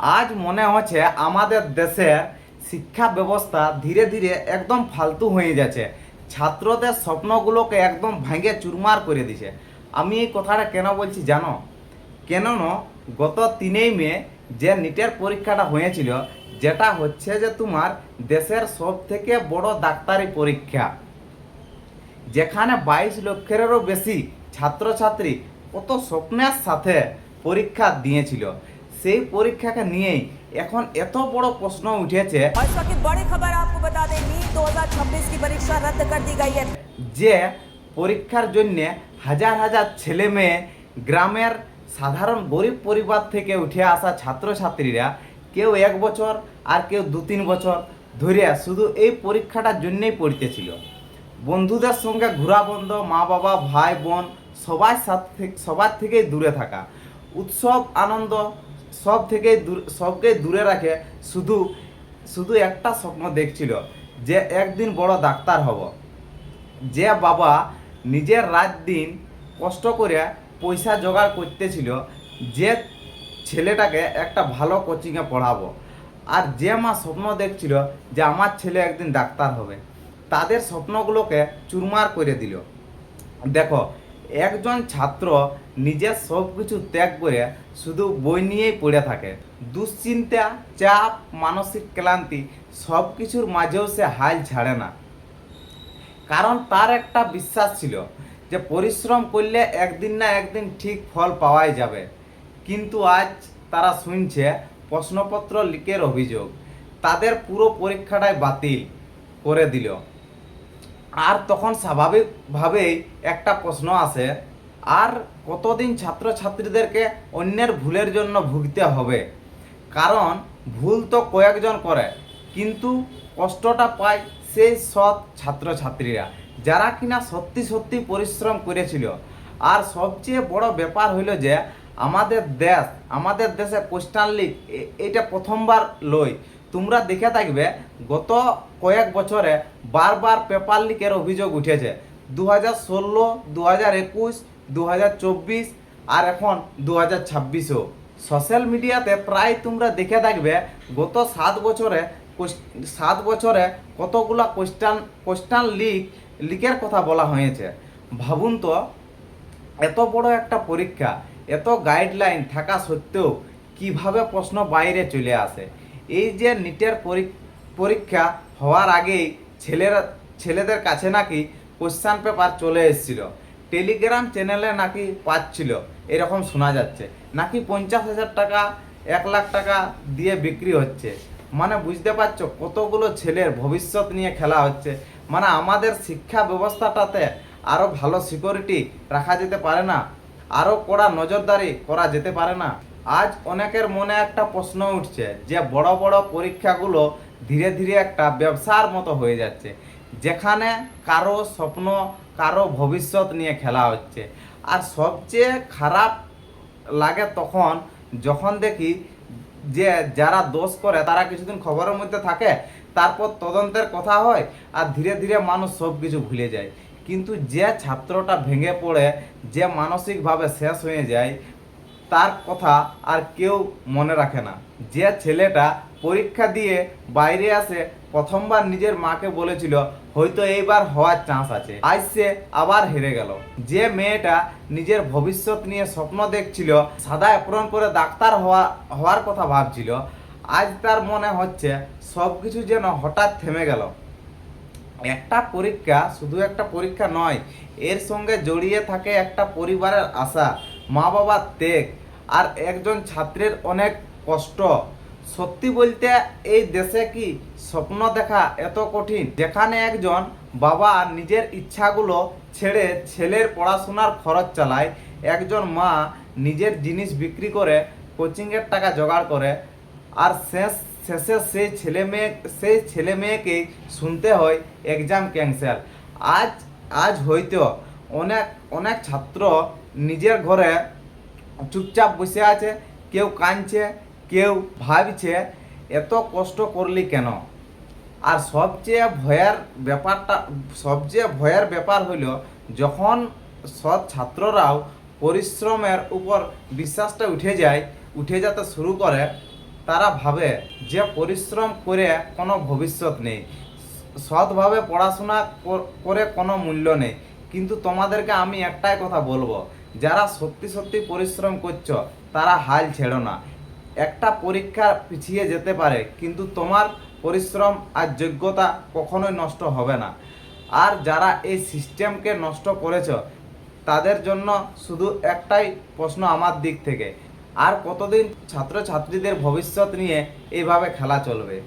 আজ মনে হচ্ছে আমাদের দেশের শিক্ষা ব্যবস্থা ধীরে ধীরে একদম ফালতু হয়ে যাচ্ছে। ছাত্রদের স্বপ্নগুলোকে একদম ভেঙে চুরমার করে দিছে। আমি এই কথাটা কেন বলছি জানো? কেননা গত 3 মে যে নিটের পরীক্ষাটা হয়েছিল, যেটা হচ্ছে যে তোমার দেশের সব থেকে বড় ডাক্তারি পরীক্ষা, যেখানে 22 লক্ষেরও বেশি ছাত্রছাত্রী কত স্বপ্নের সাথে পরীক্ষা দিয়েছিল, সেই পরীক্ষাকে নিয়েই এখন এত বড় প্রশ্ন উঠেছে। और इस वक्त बड़ी खबर आपको बता दें, नीट 2026 की परीक्षा रद्द कर दी गई है। যে পরীক্ষার জন্য হাজার হাজার ছেলে মেয়ে, গ্রামের সাধারণ গরিব পরিবার থেকে উঠে আসা ছাত্রছাত্রীরা, কেউ 1 বছর আর কেউ 2-3 বছর ধরে শুধু এই পরীক্ষাটার জন্যই পড়তেছিল। বন্ধুদের সঙ্গে ঘোরা বন্ধ, মা বাবা ভাই বোন সবার থেকেই দূরে থাকা, উৎসব আনন্দ সবকে দূরে রাখে। শুধু শুধু একটা স্বপ্ন দেখছিল যে একদিন বড় ডাক্তার হব। যে বাবা নিজের রাত দিন কষ্ট করে পয়সা জোগাড় করতেছিল যে ছেলেটাকে একটা ভালো কোচিংয়ে পড়াবো, আর যে মা স্বপ্ন দেখছিল যে আমার ছেলে একদিন ডাক্তার হবে, তাদের স্বপ্নগুলোকে চুরমার করে দিল। দেখো, একজন ছাত্র নিজের সব কিছু ত্যাগ করে শুধু বই নিয়েই পড়ে থাকে। দুশ্চিন্তা, চাপ, মানসিক ক্লান্তি সব কিছুর মাঝেও সে হাল ছাড়ে না, কারণ তার একটা বিশ্বাস ছিল যে পরিশ্রম করলে একদিন না একদিন ঠিক ফল পাওয়াই যাবে। কিন্তু আজ তারা শুনছে প্রশ্নপত্র লিকের অভিযোগ, তাদের পুরো পরীক্ষাটাই বাতিল করে দিল। আর তখন স্বাভাবিকভাবেই একটা প্রশ্ন আসে, আর কতদিন ছাত্রছাত্রীদেরকে অন্যের ভুলের জন্য ভুগতে হবে? কারণ ভুল তো কয়েকজন করে, কিন্তু কষ্টটা পায় সেই সৎ ছাত্রছাত্রীরা, যারা কিনা সত্যি সত্যি পরিশ্রম করেছিল। আর সবচেয়ে বড় ব্যাপার হইল যে আমাদের দেশে কোশ্চেন লিক এটা প্রথমবার লই। তোমরা দেখে থাকবে গত কয়েক বছরে বারবার পেপার লিকের অভিযোগ উঠেছে। 2016, 2021, 2024 আর এখন 2026ও। সোশ্যাল মিডিয়াতে প্রায় তোমরা দেখে থাকবে গত 7 বছরে কতগুলা কোশ্চেন লিকের কথা বলা হয়েছে। ভাবুন তো, এত বড় একটা পরীক্ষা, এত গাইডলাইন থাকা সত্ত্বেও কিভাবে প্রশ্ন বাইরে চলে আসে। এই যে নিটের পরীক্ষা হওয়ার আগেই ছেলেদের কাছে নাকি কোশ্চেন পেপার চলে এসেছিল, টেলিগ্রাম চ্যানেলে নাকি পাচ্ছিল, এরকম শোনা যাচ্ছে। নাকি 50,000 টাকা, 1 লাখ টাকা দিয়ে বিক্রি হচ্ছে। মানে বুঝতে পারছো কতগুলো ছেলের ভবিষ্যৎ নিয়ে খেলা হচ্ছে। মানে আমাদের শিক্ষা ব্যবস্থাটাতে আরও ভালো সিকিউরিটি রাখা যেতে পারে না? আরও কড়া নজরদারি করা যেতে পারে না? আজ অনেকের মনে একটা প্রশ্ন উঠছে যে বড় বড় পরীক্ষাগুলো ধীরে ধীরে একটা ব্যবসার মতো হয়ে যাচ্ছে, যেখানে কারো স্বপ্ন, কারো ভবিষ্যৎ নিয়ে খেলা হচ্ছে। আর সবচেয়ে খারাপ লাগে তখন যখন দেখি যে যারা দোষ করে তারা কিছুদিন খবরের মধ্যে থাকে, তারপর তদন্তের কথা হয়, আর ধীরে ধীরে মানুষ সব কিছু ভুলে যায়। কিন্তু যে ছাত্রটা ভেঙে পড়ে, যে মানসিকভাবে শেষ হয়ে যায়, তার কথা আর কেউ মনে রাখে না। যে ছেলেটা পরীক্ষা দিয়ে বাইরে আসে, প্রথমবার নিজের মাকে বলেছিল হয়তো এইবার হওয়ার চান্স আছে, আজ সে আবার হেরে গেল। যে মেয়েটা নিজের ভবিষ্যৎ নিয়ে স্বপ্ন দেখছিল, সাদা অ্যাপ্রন করে ডাক্তার হওয়ার কথা ভাবছিল, আজ তার মনে হচ্ছে সব কিছু যেন হঠাৎ থেমে গেল। একটা পরীক্ষা শুধু একটা পরীক্ষা নয়, এর সঙ্গে জড়িয়ে থাকে একটা পরিবারের আশা, মা বাবার ত্যাগ, আর একজন ছাত্রের অনেক কষ্ট। সত্যি বলতে এই দেশে কি স্বপ্ন দেখা এত কঠিন, যেখানে একজন বাবা নিজের ইচ্ছাগুলো ছেড়ে ছেলের পড়াশোনার খরচ চালায়, একজন মা নিজের জিনিস বিক্রি করে কোচিংয়ের টাকা জোগাড় করে, আর শেষে সেই ছেলে মেয়েকেই শুনতে হয় এক্সাম ক্যান্সেল। আজ হয়তো অনেক ছাত্র নিজের ঘরে চুপচাপ বসে আছে, কেউ কাঁদছে, কেউ ভাবছে এত কষ্ট করলি কেন। আর সবচেয়ে ভয়ের ব্যাপার হইল যখন সব ছাত্ররাও পরিশ্রমের উপর বিশ্বাসটা উঠে যেতে শুরু করে, তারা ভাবে যে পরিশ্রম করে কোনো ভবিষ্যৎ নেই, সৎভাবে পড়াশোনা করে কোনো মূল্য নেই। কিন্তু তোমাদেরকে আমি একটাই কথা বলবো, যারা সত্যি সত্যি পরিশ্রম করছো তারা হাল ছেড়ো না। একটা পরীক্ষা পিছিয়ে যেতে পারে, কিন্তু তোমার পরিশ্রম আর যোগ্যতা কখনোই নষ্ট হবে না। আর যারা এই সিস্টেমকে নষ্ট করেছো তাদের জন্য শুধু একটাই প্রশ্ন আমার দিক থেকে, আর কতদিন ছাত্রছাত্রীদের ভবিষ্যৎ নিয়ে এইভাবে খেলা চলবে?